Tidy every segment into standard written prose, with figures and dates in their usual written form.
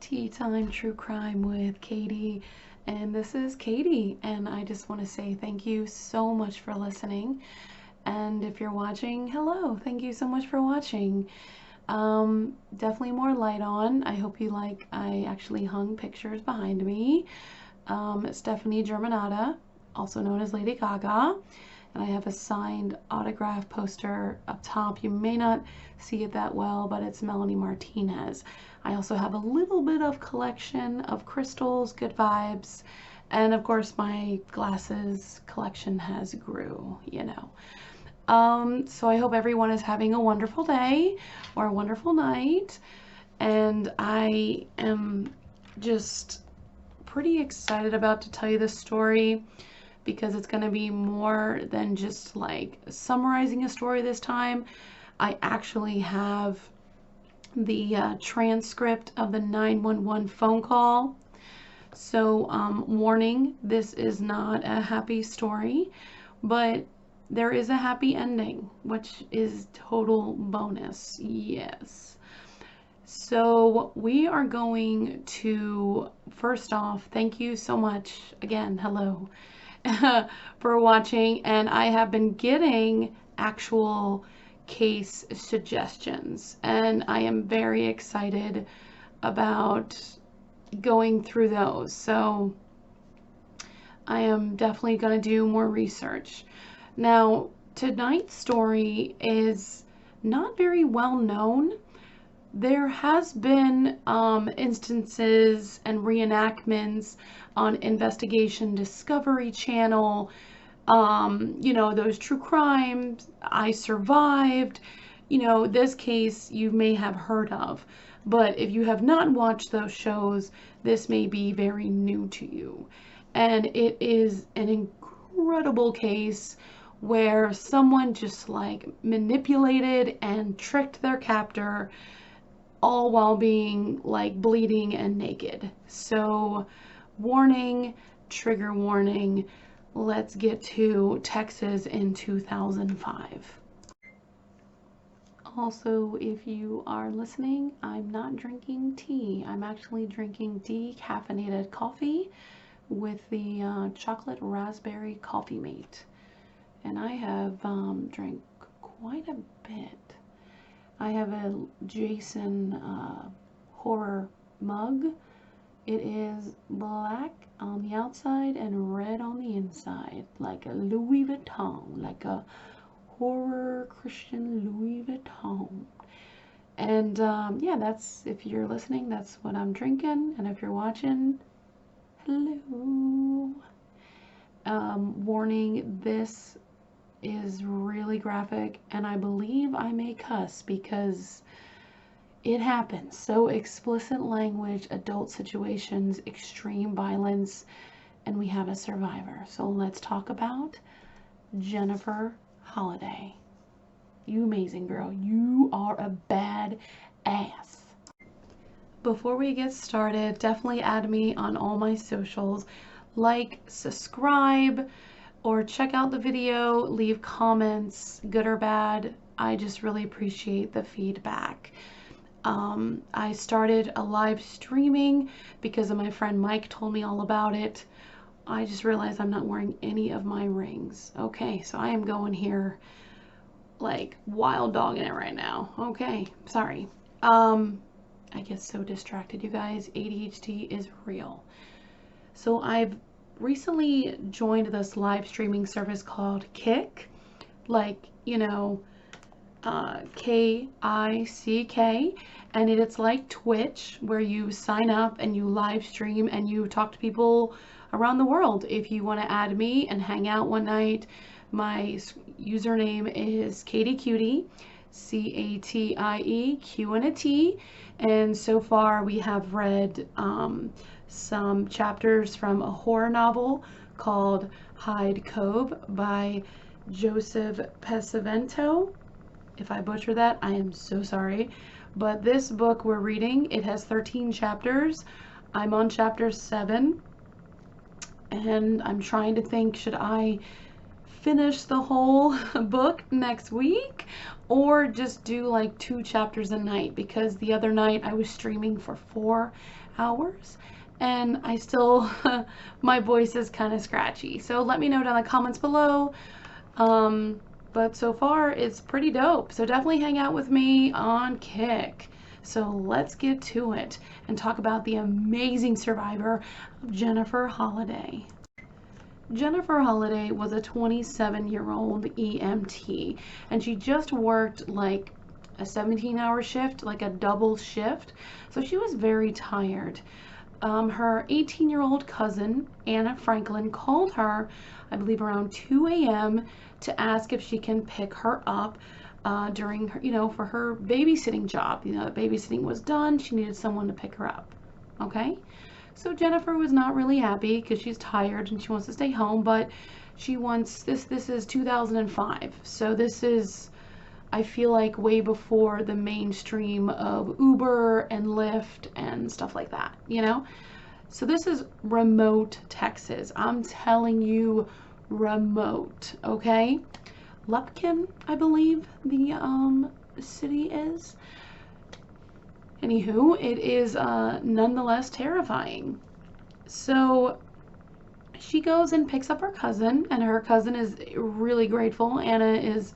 Tea Time True Crime with Katie, and this is Katie, and I just want to say thank you so much for listening. And if you're watching, hello, thank you so much for watching. Definitely more light on. I hope you like. I actually hung pictures behind me. Stephanie Germanata, also known as Lady Gaga, and I have a signed autograph poster up top. You may not see it that well, but it's Melanie Martinez. I also have a little bit of collection of crystals, good vibes, and of course my glasses collection has grew, you know. So I hope everyone is having a wonderful day or a wonderful night, and I am just pretty excited about to tell you this story because it's going to be more than just like summarizing a story this time. I actually have the transcript of the 911 phone call. So warning, this is not a happy story, but there is a happy ending, which is total bonus. Yes. So we are going to, first off, thank you so much again, hello, for watching. And I have been getting actual case suggestions, and I am very excited about going through those. So I am definitely going to do more research. Now, tonight's story is not very well known. There has been instances and reenactments on Investigation Discovery Channel, you know, those true crimes, I Survived, you know, this case you may have heard of. But if you have not watched those shows, this may be very new to you. And it is an incredible case where someone just like manipulated and tricked their captor, all while being like bleeding and naked. So warning, trigger warning, let's get to Texas in 2005. Also, if you are listening, I'm not drinking tea. I'm actually drinking decaffeinated coffee with the chocolate raspberry coffee mate. And I have drank quite a bit. I have a Jason horror mug. It is black on the outside and red on the inside, like a Louis Vuitton, like a horror Christian Louis Vuitton. And yeah, that's, if you're listening, that's what I'm drinking. And if you're watching, hello. Warning, this is really graphic, and I believe I may cuss because it happens. So explicit language, adult situations, extreme violence, and we have a survivor. So let's talk about Jennifer Holliday. You amazing girl. You are a bad ass. Before we get started, definitely add me on all my socials. Like, subscribe, or check out the video, leave comments, good or bad. I just really appreciate the feedback. I started a live streaming because of my friend Mike told me all about it. I just realized I'm not wearing any of my rings. Okay, so I am going here like wild dogging it right now. Okay, sorry. I get so distracted, you guys. ADHD is real. So I've recently joined this live streaming service called Kick, like, you know, K-I-C-K, and it's like Twitch, where you sign up and you live stream and you talk to people around the world. If you want to add me and hang out one night, my username is Catieqt, C-A-T-I-E-Q and a T, and so far we have read some chapters from a horror novel called Hyde Cove by Joseph Pesavento. If I butcher that, I am so sorry. But this book we're reading, it has 13 chapters. I'm on chapter 7, and I'm trying to think, should I finish the whole book next week or just do like 2 chapters a night, because the other night I was streaming for 4 hours and I still, my voice is kind of scratchy. So let me know down in the comments below. But so far it's pretty dope. So definitely hang out with me on Kick. So let's get to it and talk about the amazing survivor of Jennifer Holliday. Jennifer Holliday was a 27-year-old EMT, and she just worked like a 17-hour shift, like a double shift. So she was very tired. Her 18-year-old cousin, Anna Franklin, called her, I believe around 2 a.m. to ask if she can pick her up during her, for her babysitting job. The babysitting was done. She needed someone to pick her up. Okay? So Jennifer was not really happy because she's tired and she wants to stay home, but she wants, this is 2005. So this is, I feel like, way before the mainstream of Uber and Lyft and stuff like that, So this is remote Texas. I'm telling you, remote, okay? Lupkin, I believe the city is. Anywho, it is nonetheless terrifying. So she goes and picks up her cousin, and her cousin is really grateful. Anna is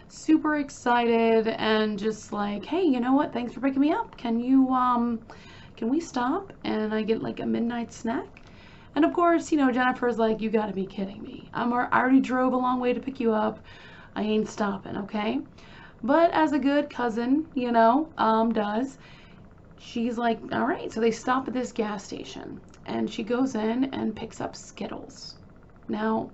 super excited and just like, hey, you know what? Thanks for picking me up. Can we stop and I get like a midnight snack? And of course, Jennifer's like, you gotta be kidding me. I already drove a long way to pick you up. I ain't stopping, okay? But as a good cousin, does, she's like, all right. So they stop at this gas station and she goes in and picks up Skittles. Now,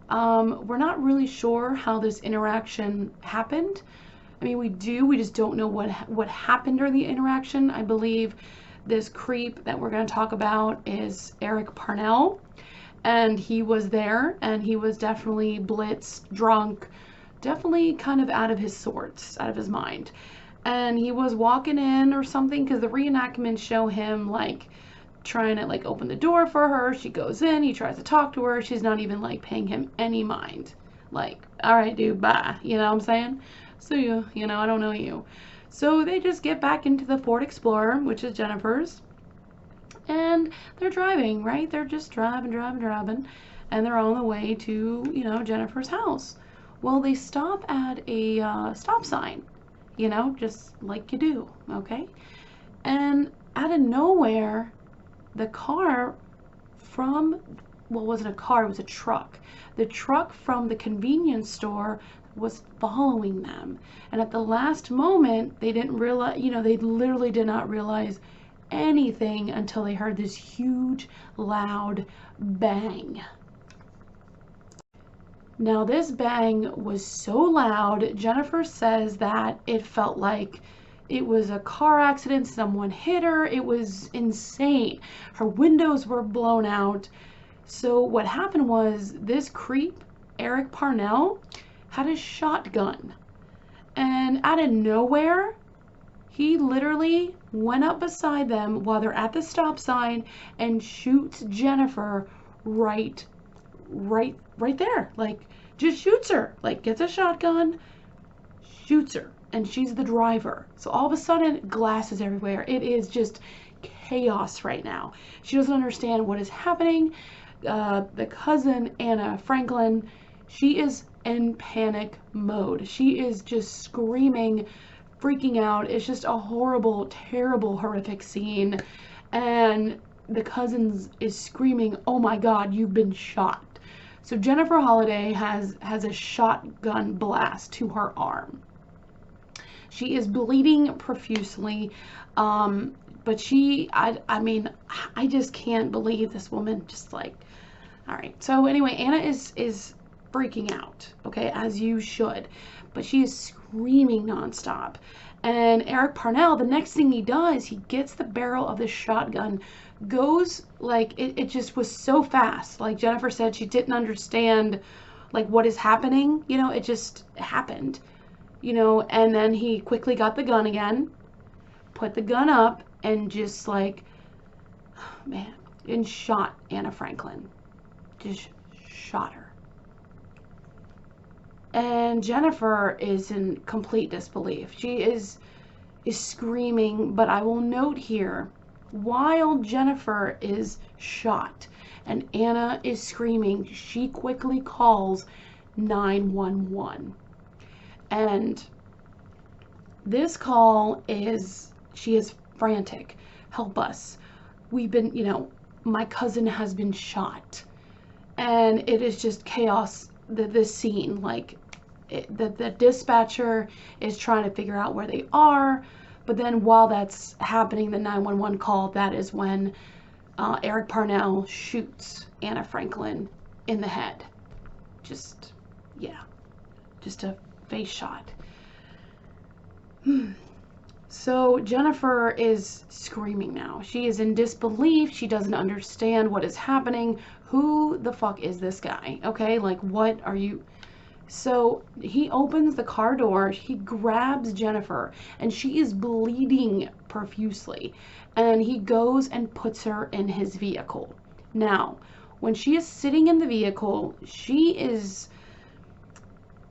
we're not really sure how this interaction happened. I mean, we just don't know what happened during the interaction. I believe this creep that we're going to talk about is Eric Parnell, and he was there, and he was definitely blitzed, drunk, definitely kind of out of his sorts, out of his mind. And he was walking in or something, because the reenactments show him like trying to like open the door for her. She goes in, he tries to talk to her. She's not even like paying him any mind. Like, all right, dude, bye. You know what I'm saying? So I don't know you. So they just get back into the Ford Explorer, which is Jennifer's, and they're driving, right? They're just driving, and they're on the way to, Jennifer's house. Well, they stop at a stop sign, just like you do, okay? And out of nowhere, the car from, well, it wasn't a car, it was a truck. The truck from the convenience store was following them. And at the last moment, they didn't realize, they literally did not realize anything until they heard this huge, loud bang. Now, this bang was so loud, Jennifer says that it felt like it was a car accident, someone hit her. It was insane. Her windows were blown out. So what happened was this creep, Eric Parnell, had a shotgun. And out of nowhere, he literally went up beside them while they're at the stop sign and shoots Jennifer right there. Like, just shoots her. Like, gets a shotgun, shoots her. And she's the driver. So all of a sudden, glass is everywhere. It is just chaos right now. She doesn't understand what is happening. The cousin, Anna Franklin, she is in panic mode. She is just screaming, freaking out. It's just a horrible, terrible, horrific scene. And the cousin is screaming, oh my God, you've been shot. So Jennifer Holliday has a shotgun blast to her arm. She is bleeding profusely, but I mean, I just can't believe this woman just like, all right. So anyway, Anna is freaking out, okay, as you should, but she is screaming nonstop. And Eric Parnell, the next thing he does, he gets the barrel of the shotgun, goes like, it just was so fast. Like Jennifer said, she didn't understand like what is happening, it just happened. And then he quickly got the gun again, put the gun up, and just like, man, and shot Anna Franklin. Just shot her. And Jennifer is in complete disbelief. She is screaming, but I will note here, while Jennifer is shot and Anna is screaming, she quickly calls 911. And this call is, she is frantic. Help us. We've been, my cousin has been shot. And it is just chaos, the scene. Like, the dispatcher is trying to figure out where they are. But then while that's happening, the 911 call, that is when Eric Parnell shoots Anna Franklin in the head. Just a face shot. So Jennifer is screaming now. She is in disbelief. She doesn't understand what is happening. Who the fuck is this guy? Okay, like, what are you? So he opens the car door, he grabs Jennifer, and she is bleeding profusely. And he goes and puts her in his vehicle. Now, when she is sitting in the vehicle, she is,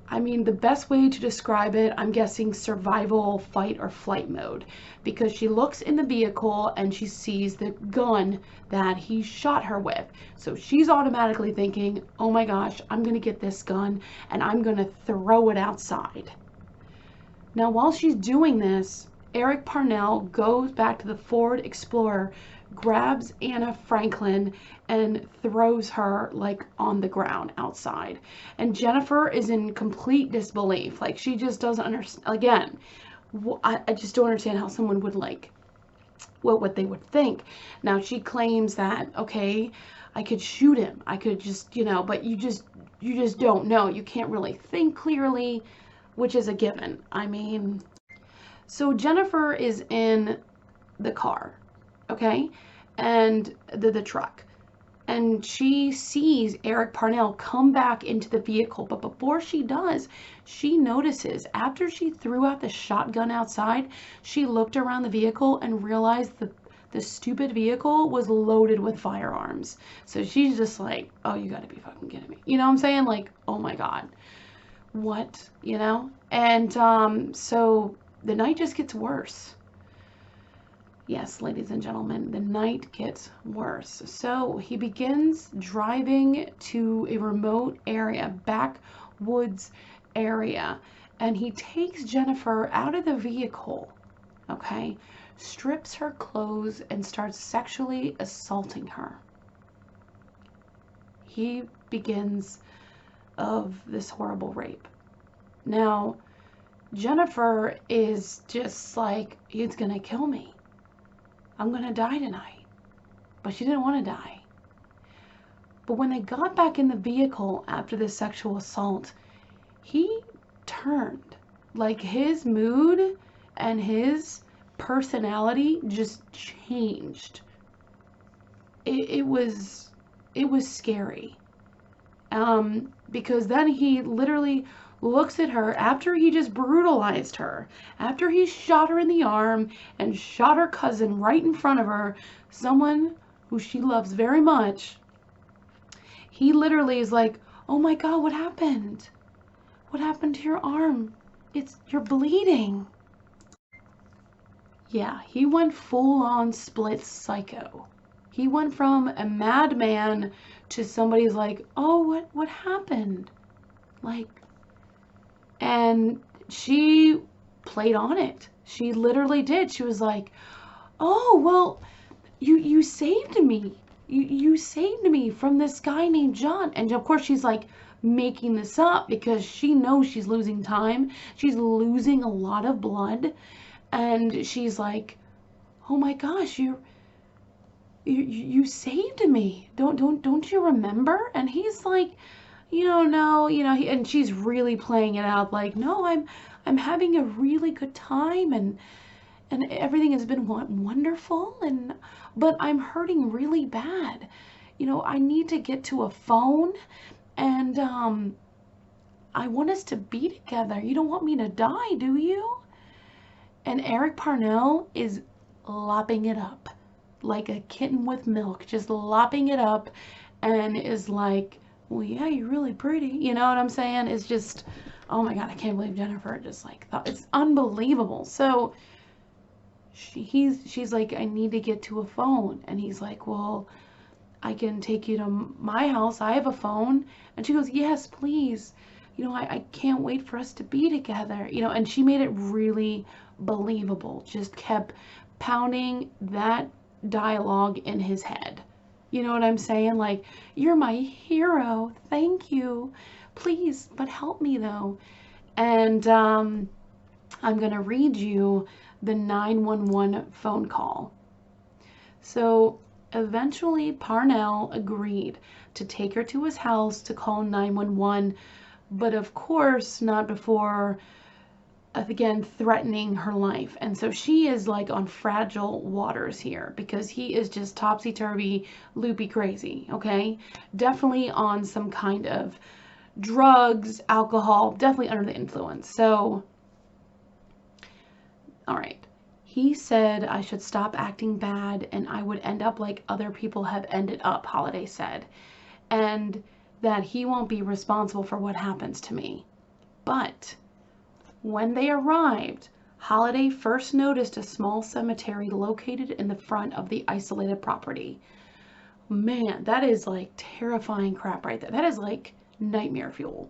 the best way to describe it, I'm guessing survival, fight, or flight mode. Because she looks in the vehicle and she sees the gun that he shot her with. So she's automatically thinking, oh my gosh, I'm going to get this gun and I'm going to throw it outside. Now, while she's doing this, Eric Parnell goes back to the Ford Explorer, grabs Anna Franklin, and throws her like on the ground outside. And Jennifer is in complete disbelief. Like, she just doesn't understand. Again, I just don't understand how someone would, like, what they would think. Now, she claims that, okay, I could shoot him. I could just, but you just don't know. You can't really think clearly, which is a given. So Jennifer is in the car, okay, and the truck, and she sees Eric Parnell come back into the vehicle. But before she does, she notices, after she threw out the shotgun outside, she looked around the vehicle and realized that the stupid vehicle was loaded with firearms. So she's just like, oh, you gotta be fucking kidding me. You know what I'm saying? Like, oh my God, what, And so the night just gets worse. Yes, ladies and gentlemen, the night gets worse. So he begins driving to a remote area, backwoods area, and he takes Jennifer out of the vehicle, okay, strips her clothes, and starts sexually assaulting her. He begins of this horrible rape. Now, Jennifer is just like, he's gonna kill me. I'm gonna die tonight. But she didn't want to die. But when they got back in the vehicle after the sexual assault, he turned. Like, his mood and his personality just changed. It was scary. Because then he literally looks at her after he just brutalized her, after he shot her in the arm and shot her cousin right in front of her, someone who she loves very much. He literally is like, oh my God, what happened? What happened to your arm? You're bleeding. Yeah, he went full on split psycho. He went from a madman to somebody's like, oh, what happened? Like, and she played on it. She literally did. She was like, oh, well, you saved me. You saved me from this guy named John. And of course she's like making this up because she knows she's losing time. She's losing a lot of blood. And she's like, oh my gosh, you saved me. Don't you remember? And he's like, no, and she's really playing it out like, no, I'm having a really good time and everything has been wonderful, but I'm hurting really bad. I need to get to a phone and I want us to be together. You don't want me to die, do you? And Eric Parnell is lopping it up like a kitten with milk, just lopping it up, and is like, well, yeah, you're really pretty. You know what I'm saying? It's just, oh my God, I can't believe Jennifer just like thought, it's unbelievable. So she's like, I need to get to a phone. And he's like, well, I can take you to my house. I have a phone. And she goes, yes, please. You know, I can't wait for us to be together. You know, and she made it really believable. Just kept pounding that dialogue in his head. You know what I'm saying? Like, you're my hero. Thank you. Please, but help me though. And I'm going to read you the 911 phone call. So eventually Parnell agreed to take her to his house to call 911, but of course not before, again, threatening her life. And so she is like on fragile waters here because he is just topsy-turvy, loopy crazy, okay? Definitely on some kind of drugs, alcohol, definitely under the influence. So, all right. He said I should stop acting bad and I would end up like other people have ended up, Holliday said, and that he won't be responsible for what happens to me. But when they arrived, Holliday first noticed a small cemetery located in the front of the isolated property. Man, that is like terrifying crap right there. That is like nightmare fuel.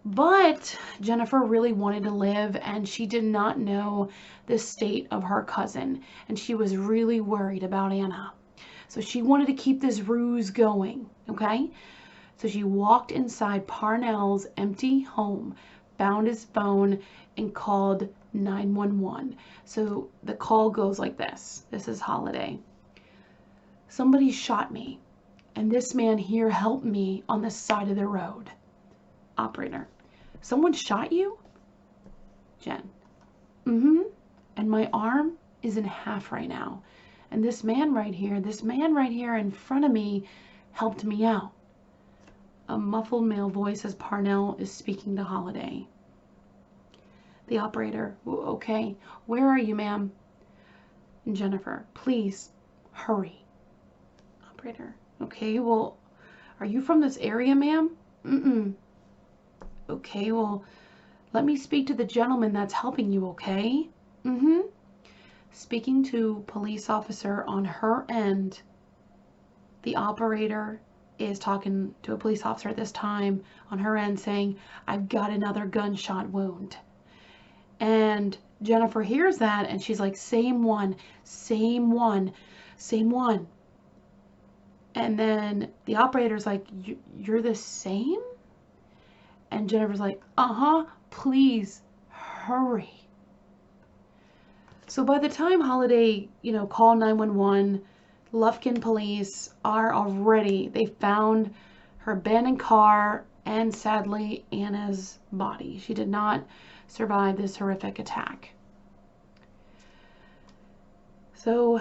But Jennifer really wanted to live, and she did not know the state of her cousin, and she was really worried about Anna. So she wanted to keep this ruse going, okay? So she walked inside Parnell's empty home, found his phone, and called 911. So the call goes like this. This is Holliday. Somebody shot me, and this man here helped me on the side of the road. Operator. Someone shot you? Jen. Mm-hmm. And my arm is in half right now. And this man right here in front of me helped me out. A muffled male voice as Parnell is speaking to Holliday. The operator. Okay. Where are you, ma'am? Jennifer. Please, hurry. Operator. Okay, well, are you from this area, ma'am? Mm-mm. Okay, well, let me speak to the gentleman that's helping you, okay? Mm-hmm. Speaking to police officer on her end, the operator is talking to a police officer at this time on her end saying, I've got another gunshot wound. And Jennifer hears that and she's like, same one, same one, same one. And then the operator's like, you're the same? And Jennifer's like, please hurry. So by the time Holliday, called 911, Lufkin police are already, they found her abandoned car and sadly Anna's body. She did not survive this horrific attack. So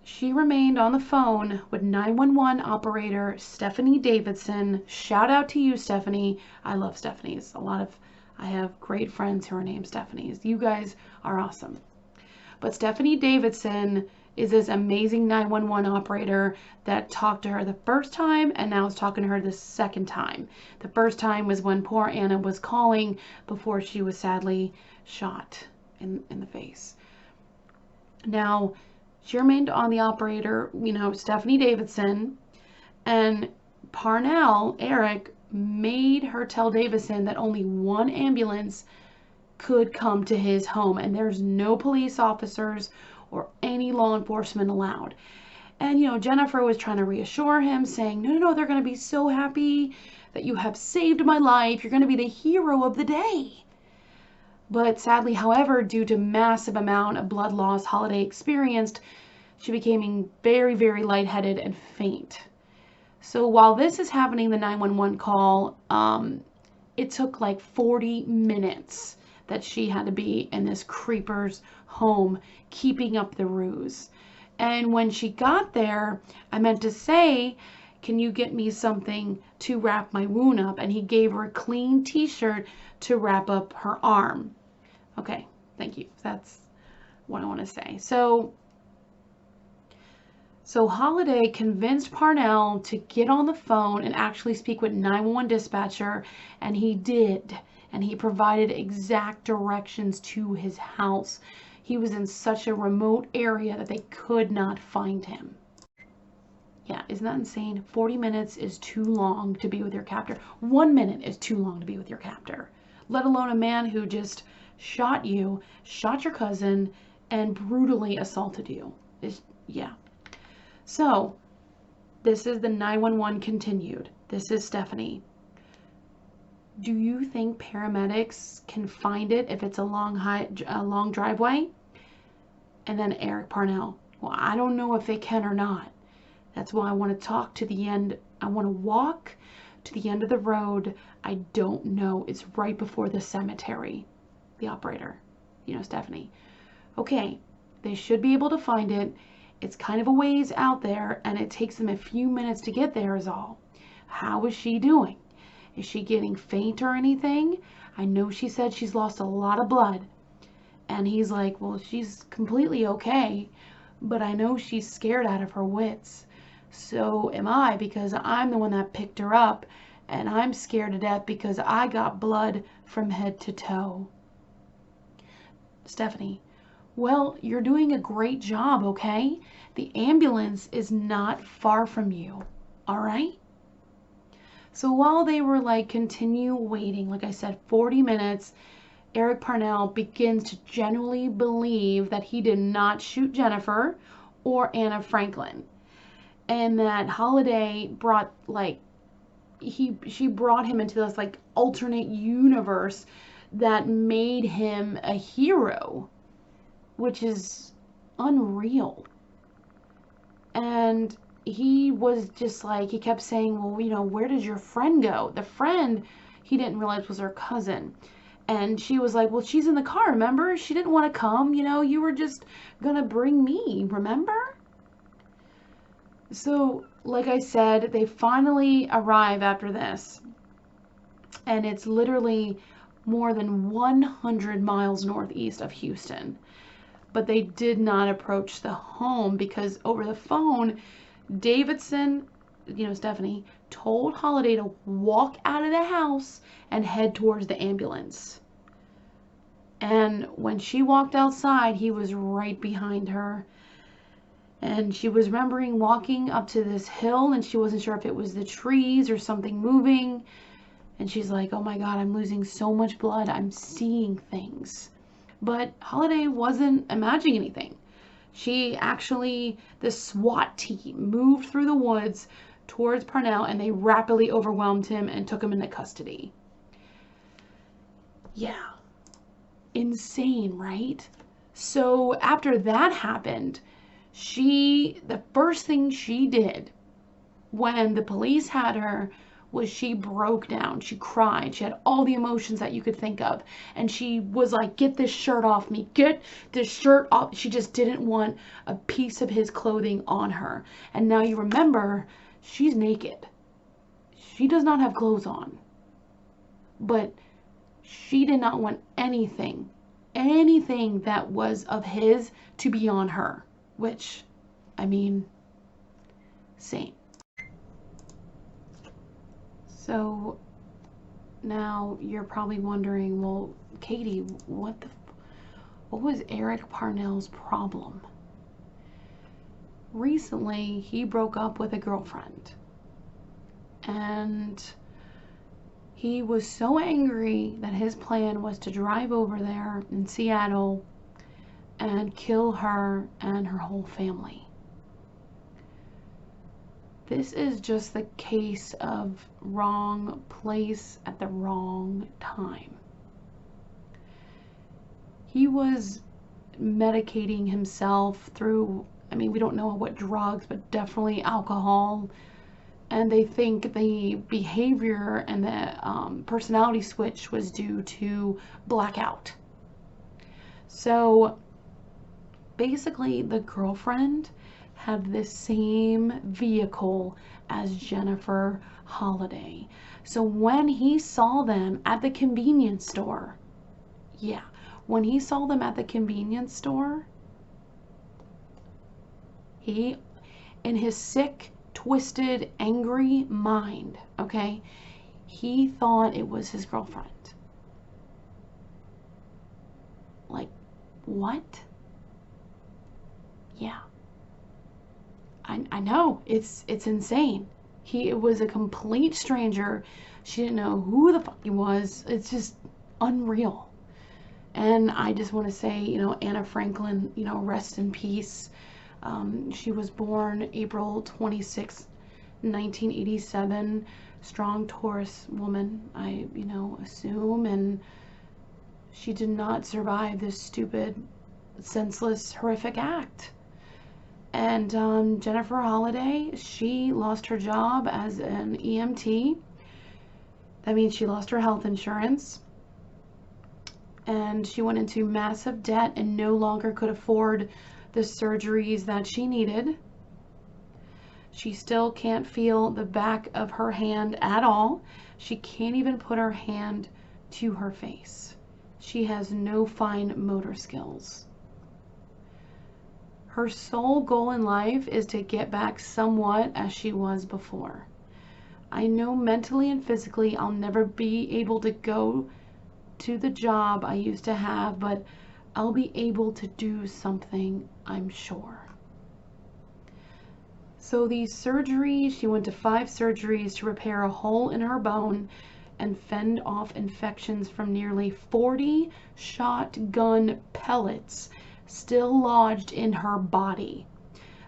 she remained on the phone with 911 operator Stephanie Davidson. Shout out to you, Stephanie. I love Stephanies. I have great friends who are named Stephanies. You guys are awesome. But Stephanie Davidson is this amazing 911 operator that talked to her the first time and now is talking to her the second time. The first time was when poor Anna was calling before she was sadly shot in the face. Now, she remained on the operator, Stephanie Davidson, and Parnell, Eric, made her tell Davidson that only one ambulance could come to his home and there's no police officers or any law enforcement allowed. And, Jennifer was trying to reassure him saying, no, they're going to be so happy that you have saved my life. You're going to be the hero of the day. But sadly, however, due to massive amount of blood loss Holliday experienced, she became very, very lightheaded and faint. So while this is happening, the 911 call, it took like 40 minutes that she had to be in this creeper's home, keeping up the ruse. And when she got there, I meant to say, can you get me something to wrap my wound up? And he gave her a clean t-shirt to wrap up her arm. Okay, thank you. That's what I want to say. So So Holliday convinced Parnell to get on the phone and actually speak with 911 dispatcher, and he did. And he provided exact directions to his house. He was in such a remote area that they could not find him. Yeah, isn't that insane? 40 minutes is too long to be with your captor. 1 minute is too long to be with your captor. Let alone a man who just shot you, shot your cousin, and brutally assaulted you. Yeah. So, this is the 911 continued. This is Stephanie. Do you think paramedics can find it if it's a long driveway? And then Eric Parnell. Well, I don't know if they can or not. That's why I want to talk to the end. I want to walk to the end of the road. I don't know. It's right before the cemetery. The operator, Stephanie. Okay, they should be able to find it. It's kind of a ways out there, and it takes them a few minutes to get there is all. How is she doing? Is she getting faint or anything? I know she said she's lost a lot of blood. And he's like, well, she's completely okay, but I know she's scared out of her wits. So am I, because I'm the one that picked her up, and I'm scared to death because I got blood from head to toe. Stephanie, well, you're doing a great job, okay? The ambulance is not far from you, all right? So while they were continue waiting, like I said, 40 minutes, Eric Parnell begins to genuinely believe that he did not shoot Jennifer or Anna Franklin. And that Holliday brought, she brought him into this, alternate universe that made him a hero, which is unreal. And he was just he kept saying, well, where did your friend go? The friend, he didn't realize was her cousin. And she was like, well, she's in the car, remember? She didn't want to come, you were just going to bring me, remember? So, like I said, they finally arrive after this. And it's literally more than 100 miles northeast of Houston. But they did not approach the home because over the phone, Davidson, Stephanie, told Holliday to walk out of the house and head towards the ambulance. And when she walked outside, he was right behind her. And she was remembering walking up to this hill, and she wasn't sure if it was the trees or something moving. And she's like, oh my God, I'm losing so much blood. I'm seeing things. But Holliday wasn't imagining anything. She actually, the SWAT team moved through the woods towards Parnell, and they rapidly overwhelmed him and took him into custody. Yeah. Insane, right? So after that happened, the first thing she did when the police had her was she broke down. She cried. She had all the emotions that you could think of. And she was like, get this shirt off me. Get this shirt off. She just didn't want a piece of his clothing on her. And now you remember, she's naked. She does not have clothes on. But she did not want anything that was of his to be on her. Which, I mean, same. So now you're probably wondering, well, Katie, what was Eric Parnell's problem? Recently, he broke up with a girlfriend. And he was so angry that his plan was to drive over there in Seattle and kill her and her whole family. This is just the case of wrong place at the wrong time. He was medicating himself through, we don't know what drugs, but definitely alcohol. And they think the behavior and the personality switch was due to blackout. So basically, the girlfriend had the same vehicle as Jennifer Holliday. So when he saw them at the convenience store, he in his sick, twisted, angry mind, okay, he thought it was his girlfriend. Like, what? Yeah. I know, it's insane. It was a complete stranger. She didn't know who the fuck he was. It's just unreal. And I just want to say, you know, Anna Franklin, you know, rest in peace. She was born April 26, 1987. Strong Taurus woman, I, you know, assume. And she did not survive this stupid, senseless, horrific act. And Jennifer Holliday, she lost her job as an EMT. That means she lost her health insurance. And she went into massive debt and no longer could afford the surgeries that she needed. She still can't feel the back of her hand at all. She can't even put her hand to her face. She has no fine motor skills. Her sole goal in life is to get back somewhat as she was before. I know mentally and physically I'll never be able to go to the job I used to have, but I'll be able to do something, I'm sure. So these surgeries, she went to 5 surgeries to repair a hole in her bone and fend off infections from nearly 40 shotgun pellets still lodged in her body.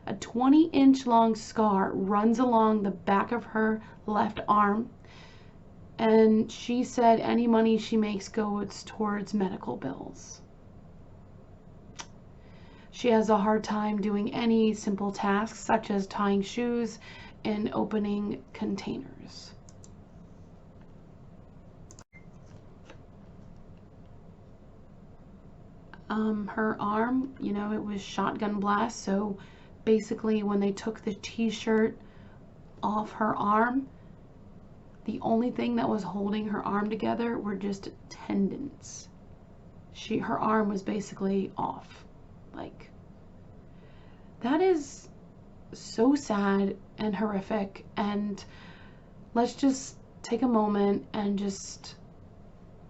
A 20-inch long scar runs along the back of her left arm, and she said any money she makes goes towards medical bills. She has a hard time doing any simple tasks such as tying shoes and opening containers. Her arm, you know, it was shotgun blast, so basically when they took the t-shirt off her arm, the only thing that was holding her arm together were just tendons. Her arm was basically off. Like, that is so sad and horrific. And let's just take a moment and just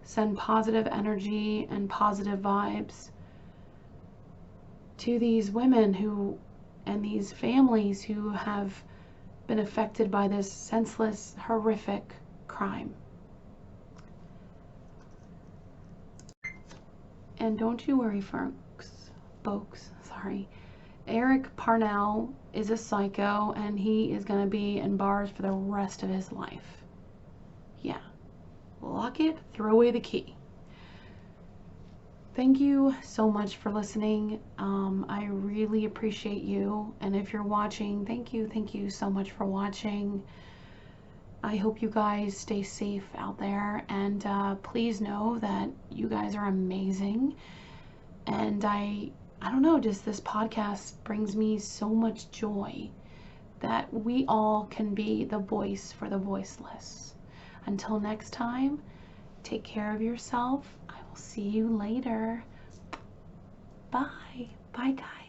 send positive energy and positive vibes to these women who, and these families who have been affected by this senseless, horrific crime. And don't you worry, folks, sorry. Eric Parnell is a psycho, and he is going to be in bars for the rest of his life. Yeah. Lock it, throw away the key. Thank you so much for listening. I really appreciate you. And if you're watching, thank you so much for watching. I hope you guys stay safe out there, and please know that you guys are amazing. And I don't know, just this podcast brings me so much joy that we all can be the voice for the voiceless. Until next time, take care of yourself. I will see you later. Bye. Bye, guys.